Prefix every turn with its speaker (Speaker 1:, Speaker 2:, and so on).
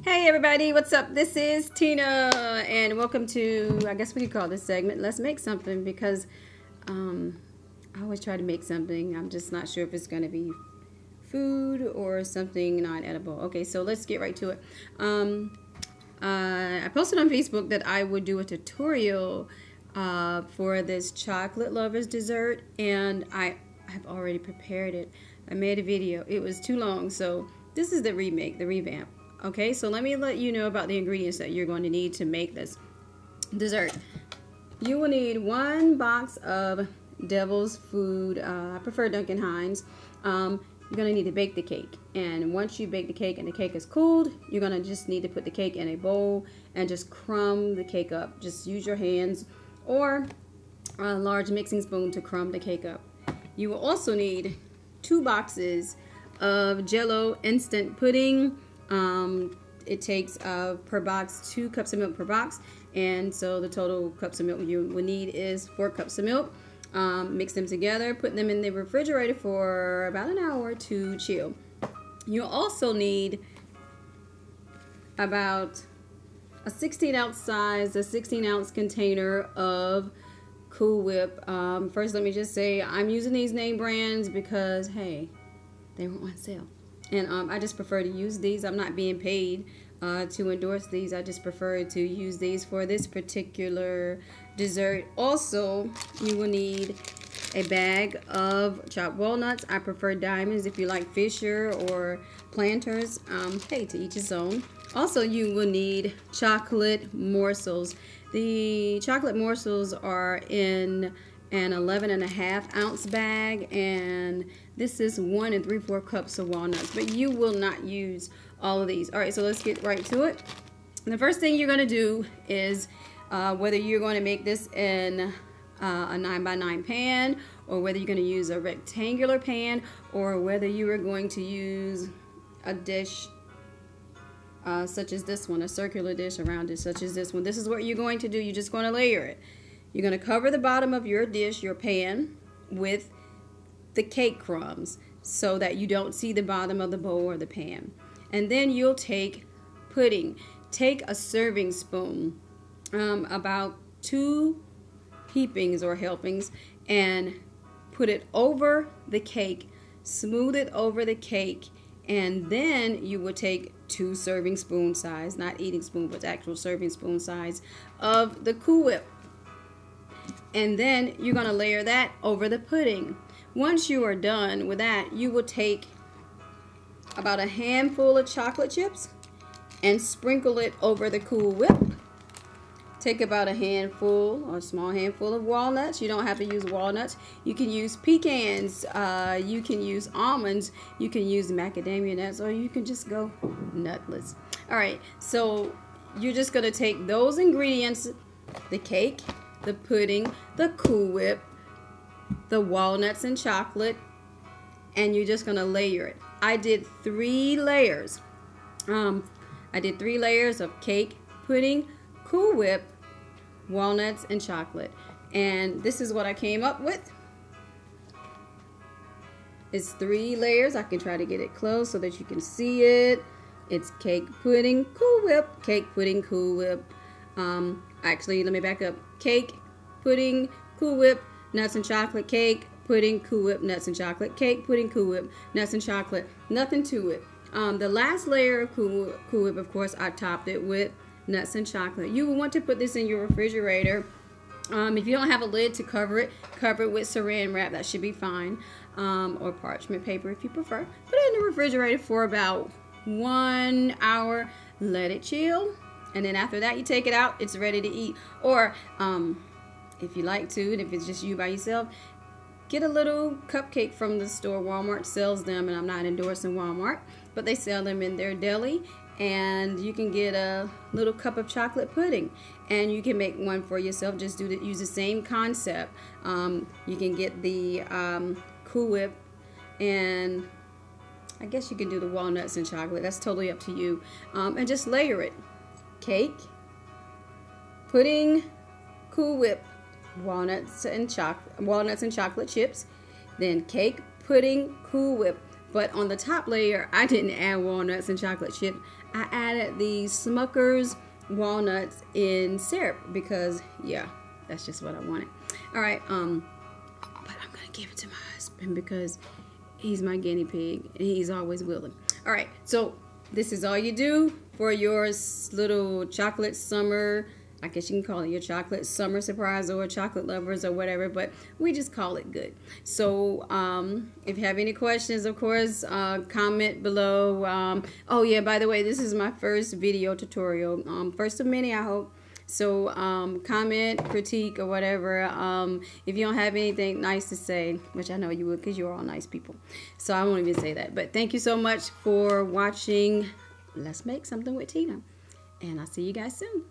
Speaker 1: Hey everybody, what's up? This is Tina and welcome to, I guess we could call this segment, Let's Make Something, because I always try to make something. I'm just not sure if it's going to be food or something non-edible. Okay, so let's get right to it. I posted on Facebook that I would do a tutorial for this chocolate lovers dessert, and I have already prepared it. I made a video. It was too long, so this is the revamp. Okay, so let me let you know about the ingredients that you're going to need to make this dessert. You will need 1 box of Devil's Food. I prefer Duncan Hines. You're going to need to bake the cake. And once you bake the cake and the cake is cooled, you're going to just need to put the cake in a bowl and just crumb the cake up. Just use your hands or a large mixing spoon to crumb the cake up. You will also need 2 boxes of Jello Instant Pudding. It takes per box 2 cups of milk per box, and so the total cups of milk you will need is 4 cups of milk. Mix them together, put them in the refrigerator for about an hour to chill. You'll also need about a 16-ounce container of Cool Whip. First, let me just say I'm using these name brands because, hey, they were on sale. And I just prefer to use these. I'm not being paid to endorse these. I just prefer to use these for this particular dessert. Also, you will need a bag of chopped walnuts. I prefer diamonds if you like Fisher or planters. Hey, to each his own. Also, you will need chocolate morsels. The chocolate morsels are in an 11.5-ounce bag, and this is 1 3/4 cups of walnuts, but you will not use all of these. All right, so let's get right to it. The first thing you're going to do is whether you're going to make this in a 9x9 pan, or whether you're going to use a rectangular pan, or whether you are going to use a dish such as this one, a circular dish, a round dish such as this one. This is what you're going to do. You're just going to layer it. You're going to cover the bottom of your dish, your pan, with the cake crumbs so that you don't see the bottom of the bowl or the pan. And then you'll take pudding. Take a serving spoon, about 2 heapings or helpings, and put it over the cake. Smooth it over the cake, and then you will take 2 serving spoon size, not eating spoon, but actual serving spoon size of the Cool Whip. And then you're going to layer that over the pudding. Once you are done with that, you will take about a handful of chocolate chips and sprinkle it over the Cool Whip. Take about a handful or a small handful of walnuts. You don't have to use walnuts. You can use pecans, you can use almonds, you can use macadamia nuts, or you can just go nutless. Alright, so you're just going to take those ingredients, the cake, the pudding, the Cool Whip, the walnuts and chocolate, and you're just going to layer it. I did 3 layers. I did 3 layers of cake, pudding, Cool Whip, walnuts, and chocolate. And this is what I came up with. It's 3 layers. I can try to get it close so that you can see it. It's cake, pudding, Cool Whip, cake, pudding, Cool Whip. Actually, let me back up. Cake, pudding, Cool Whip, nuts and chocolate, cake, pudding, Cool Whip, nuts and chocolate, cake, pudding, Cool Whip, nuts and chocolate. Nothing to it. The last layer of Cool Whip, of course, I topped it with nuts and chocolate. You will want to put this in your refrigerator. If you don't have a lid to cover it with saran wrap. That should be fine. Or parchment paper if you prefer. Put it in the refrigerator for about 1 hour. Let it chill. And then after that, you take it out. It's ready to eat. Or if you like to, and if it's just you by yourself, get a little cupcake from the store. Walmart sells them, and I'm not endorsing Walmart, but they sell them in their deli. And you can get a little cup of chocolate pudding, and you can make one for yourself. Just use the same concept. You can get the Cool Whip, and I guess you can do the walnuts and chocolate. That's totally up to you. And just layer it. Cake, pudding, Cool Whip, walnuts and chocolate chips. Then cake, pudding, Cool Whip, But on the top layer, I didn't add walnuts and chocolate chip. I added the Smuckers Walnuts in syrup because, yeah, that's just what I wanted. All right, but I'm gonna give it to my husband because he's my guinea pig and he's always willing. All right, so this is all you do for your little chocolate summer. I guess you can call it your chocolate summer surprise or chocolate lovers or whatever, but we just call it good. So if you have any questions, of course, comment below. Oh yeah, by the way, this is my first video tutorial, first of many, I hope. So comment, critique, or whatever. If you don't have anything nice to say, which I know you would because you're all nice people, so I won't even say that. But thank you so much for watching Let's Make Something with Tina, and I'll see you guys soon.